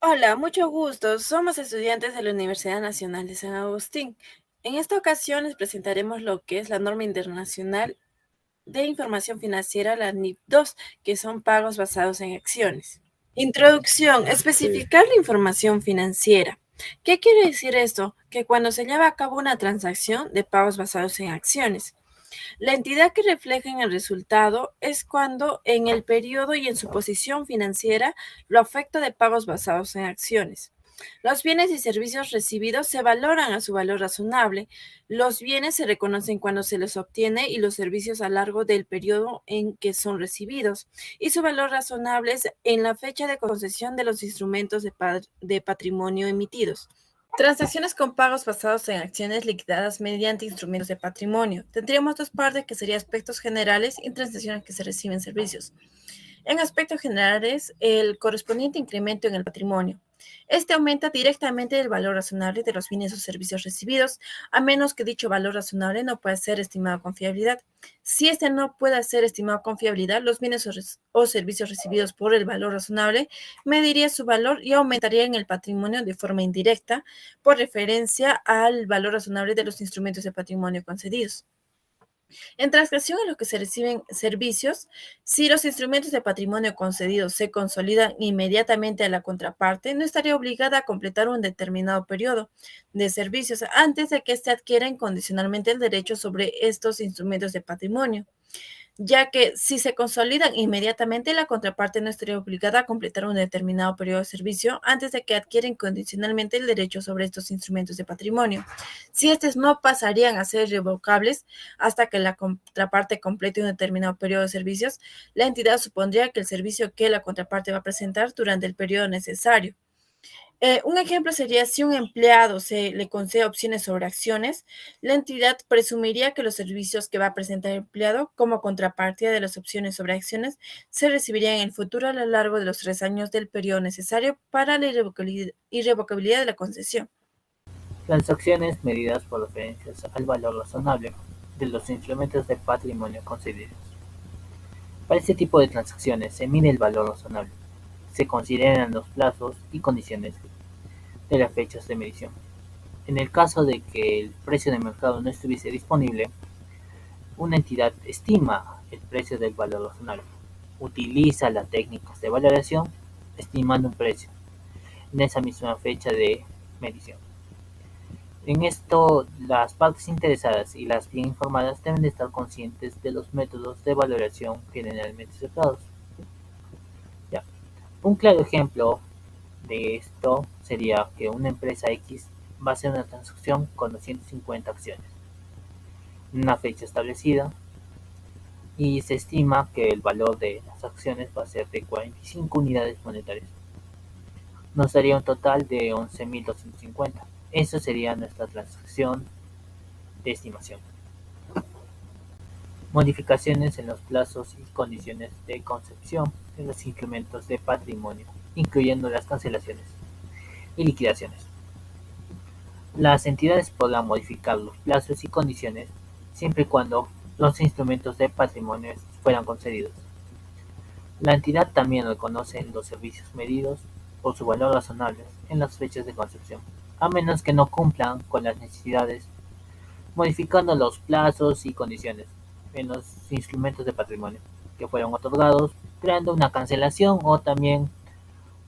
Hola, mucho gusto. Somos estudiantes de la Universidad Nacional de San Agustín. En esta ocasión les presentaremos lo que es la norma internacional de información financiera, la NIP 2, que son pagos basados en acciones. Introducción. Especificar la información financiera. ¿Qué quiere decir esto? Que cuando se lleva a cabo una transacción de pagos basados en acciones, la entidad que refleja en el resultado es cuando en el periodo y en su posición financiera lo afecta de pagos basados en acciones. Los bienes y servicios recibidos se valoran a su valor razonable. Los bienes se reconocen cuando se los obtiene y los servicios a lo largo del periodo en que son recibidos. Y su valor razonable es en la fecha de concesión de los instrumentos de patrimonio emitidos. Transacciones con pagos basados en acciones liquidadas mediante instrumentos de patrimonio. Tendríamos dos partes que serían aspectos generales y transacciones que se reciben servicios. En aspectos generales, el correspondiente incremento en el patrimonio. Este aumenta directamente el valor razonable de los bienes o servicios recibidos, a menos que dicho valor razonable no pueda ser estimado con fiabilidad. Si este no puede ser estimado con fiabilidad, los bienes o servicios recibidos por el valor razonable mediría su valor y aumentaría en el patrimonio de forma indirecta, por referencia al valor razonable de los instrumentos de patrimonio concedidos. En transacción a los que se reciben servicios, si los instrumentos de patrimonio concedidos se consolidan inmediatamente a la contraparte, no estaría obligada a completar un determinado periodo de servicios antes de que éste adquiera incondicionalmente el derecho sobre estos instrumentos de patrimonio, ya que si se consolidan inmediatamente, la contraparte no estaría obligada a completar un determinado periodo de servicio antes de que adquiera incondicionalmente el derecho sobre estos instrumentos de patrimonio. Si estos no pasarían a ser revocables hasta que la contraparte complete un determinado periodo de servicios, la entidad supondría que el servicio que la contraparte va a presentar durante el periodo necesario. Un ejemplo sería si un empleado se le concede opciones sobre acciones, la entidad presumiría que los servicios que va a presentar el empleado como contrapartida de las opciones sobre acciones se recibirían en el futuro a lo largo de los 3 años del periodo necesario para la irrevocabilidad de la concesión. Transacciones medidas por referencias al valor razonable de los instrumentos de patrimonio concedidos. Para este tipo de transacciones se mide el valor razonable. Se consideran los plazos y condiciones de las fechas de medición. En el caso de que el precio de mercado no estuviese disponible, una entidad estima el precio del valor razonable. Utiliza las técnicas de valoración estimando un precio en esa misma fecha de medición. En esto, las partes interesadas y las bien informadas deben de estar conscientes de los métodos de valoración generalmente aceptados. Ya. Un claro ejemplo de esto sería que una empresa X va a hacer una transacción con 250 acciones en una fecha establecida y se estima que el valor de las acciones va a ser de 45 unidades monetarias. Nos daría un total de 11.250. Eso sería nuestra transacción de estimación. Modificaciones en los plazos y condiciones de concepción de los incrementos de patrimonio, incluyendo las cancelaciones y liquidaciones. Las entidades podrán modificar los plazos y condiciones siempre y cuando los instrumentos de patrimonio fueran concedidos. La entidad también reconoce los servicios medidos por su valor razonable en las fechas de concepción, a menos que no cumplan con las necesidades, modificando los plazos y condiciones en los instrumentos de patrimonio que fueron otorgados, creando una cancelación o también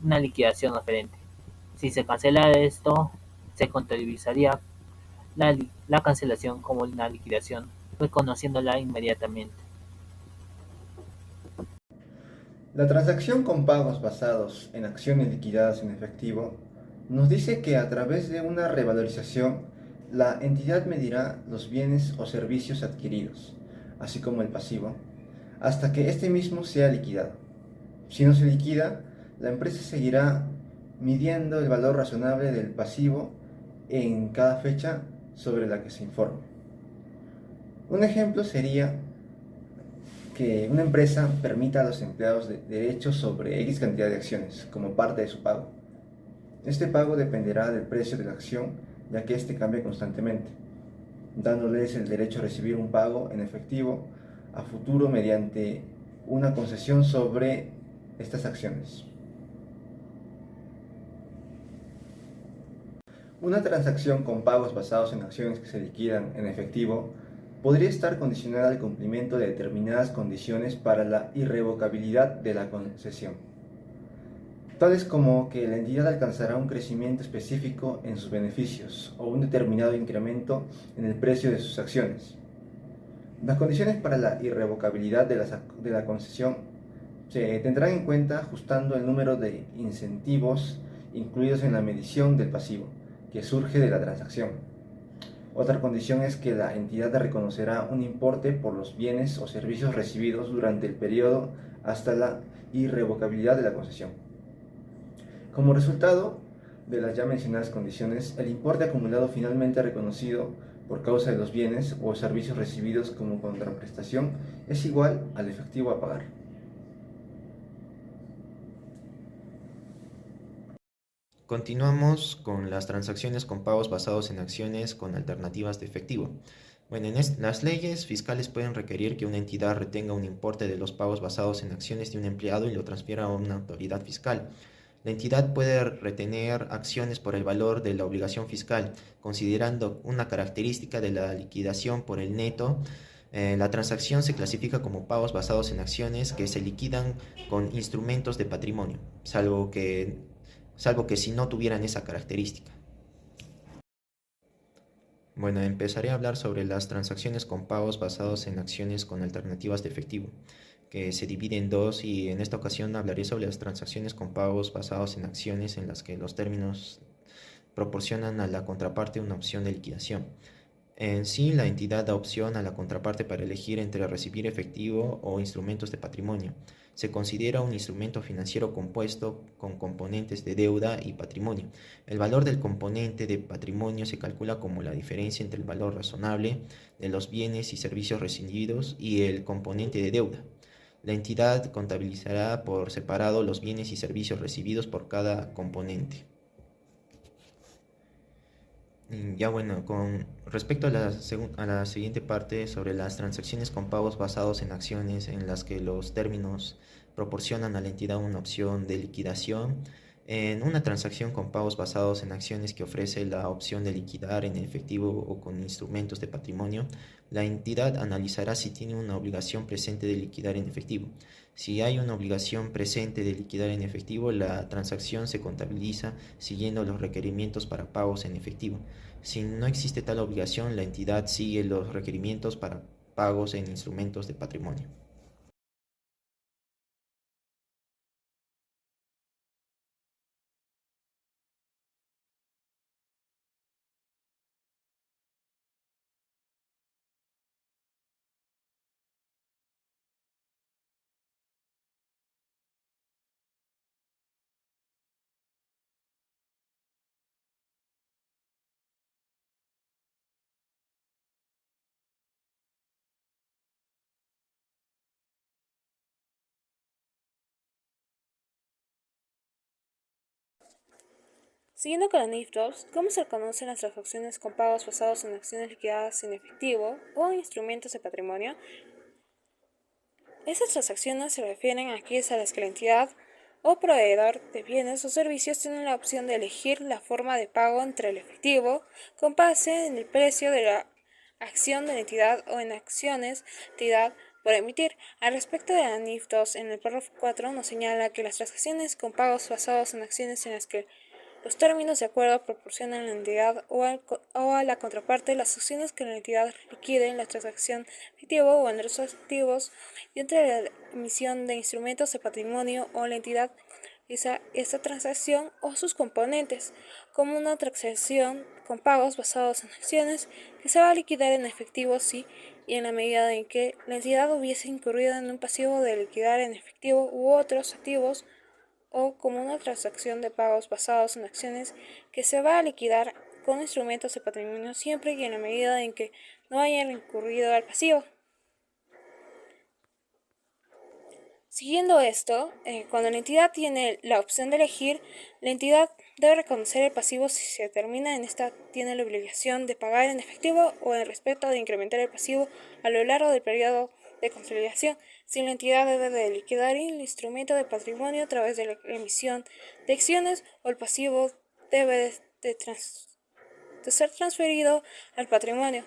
una liquidación referente. Si se cancela esto, se contabilizaría la cancelación como una liquidación, reconociéndola inmediatamente. La transacción con pagos basados en acciones liquidadas en efectivo nos dice que a través de una revalorización, la entidad medirá los bienes o servicios adquiridos, así como el pasivo, hasta que este mismo sea liquidado. Si no se liquida, la empresa seguirá midiendo el valor razonable del pasivo en cada fecha sobre la que se informe. Un ejemplo sería que una empresa permita a los empleados derechos sobre X cantidad de acciones como parte de su pago. Este pago dependerá del precio de la acción, ya que este cambia constantemente, dándoles el derecho a recibir un pago en efectivo a futuro mediante una concesión sobre estas acciones. Una transacción con pagos basados en acciones que se liquidan en efectivo podría estar condicionada al cumplimiento de determinadas condiciones para la irrevocabilidad de la concesión, tales como que la entidad alcanzará un crecimiento específico en sus beneficios o un determinado incremento en el precio de sus acciones. Las condiciones para la irrevocabilidad de la concesión se tendrán en cuenta ajustando el número de incentivos incluidos en la medición del pasivo que surge de la transacción. Otra condición es que la entidad reconocerá un importe por los bienes o servicios recibidos durante el periodo hasta la irrevocabilidad de la concesión. Como resultado de las ya mencionadas condiciones, el importe acumulado finalmente reconocido por causa de los bienes o servicios recibidos como contraprestación es igual al efectivo a pagar. Continuamos con las transacciones con pagos basados en acciones con alternativas de efectivo. Bueno, las leyes fiscales pueden requerir que una entidad retenga un importe de los pagos basados en acciones de un empleado y lo transfiera a una autoridad fiscal. La entidad puede retener acciones por el valor de la obligación fiscal, considerando una característica de la liquidación por el neto. La transacción se clasifica como pagos basados en acciones que se liquidan con instrumentos de patrimonio, salvo que si no tuvieran esa característica. Bueno, empezaré a hablar sobre las transacciones con pagos basados en acciones con alternativas de efectivo, que se divide en dos, y en esta ocasión hablaré sobre las transacciones con pagos basados en acciones en las que los términos proporcionan a la contraparte una opción de liquidación. En sí, la entidad da opción a la contraparte para elegir entre recibir efectivo o instrumentos de patrimonio. Se considera un instrumento financiero compuesto con componentes de deuda y patrimonio. El valor del componente de patrimonio se calcula como la diferencia entre el valor razonable de los bienes y servicios recibidos y el componente de deuda. La entidad contabilizará por separado los bienes y servicios recibidos por cada componente. Ya bueno, con respecto a la siguiente parte sobre las transacciones con pagos basados en acciones en las que los términos proporcionan a la entidad una opción de liquidación. En una transacción con pagos basados en acciones que ofrece la opción de liquidar en efectivo o con instrumentos de patrimonio, la entidad analizará si tiene una obligación presente de liquidar en efectivo. Si hay una obligación presente de liquidar en efectivo, la transacción se contabiliza siguiendo los requerimientos para pagos en efectivo. Si no existe tal obligación, la entidad sigue los requerimientos para pagos en instrumentos de patrimonio. Siguiendo con la NIF2, ¿cómo se conocen las transacciones con pagos basados en acciones liquidadas en efectivo o en instrumentos de patrimonio? Estas transacciones se refieren a aquellas a las que la entidad o proveedor de bienes o servicios tiene la opción de elegir la forma de pago entre el efectivo con base en el precio de la acción de la entidad o en acciones de la entidad por emitir. Al respecto de la NIF2, en el párrafo 4 nos señala que las transacciones con pagos basados en acciones en las que los términos de acuerdo proporcionan a la entidad o a la contraparte las acciones que la entidad liquide en la transacción efectivo o en los activos y entre la emisión de instrumentos de patrimonio o la entidad realiza esta transacción o sus componentes como una transacción con pagos basados en acciones que se va a liquidar en efectivo si y en la medida en que la entidad hubiese incurrido en un pasivo de liquidar en efectivo u otros activos o como una transacción de pagos basados en acciones que se va a liquidar con instrumentos de patrimonio siempre y en la medida en que no hayan incurrido al pasivo. Siguiendo esto, cuando la entidad tiene la opción de elegir, la entidad debe reconocer el pasivo si se determina en esta tiene la obligación de pagar en efectivo o en respecto de incrementar el pasivo a lo largo del periodo de consolidación, si la entidad debe de liquidar el instrumento de patrimonio a través de la emisión de acciones o el pasivo debe de de ser transferido al patrimonio.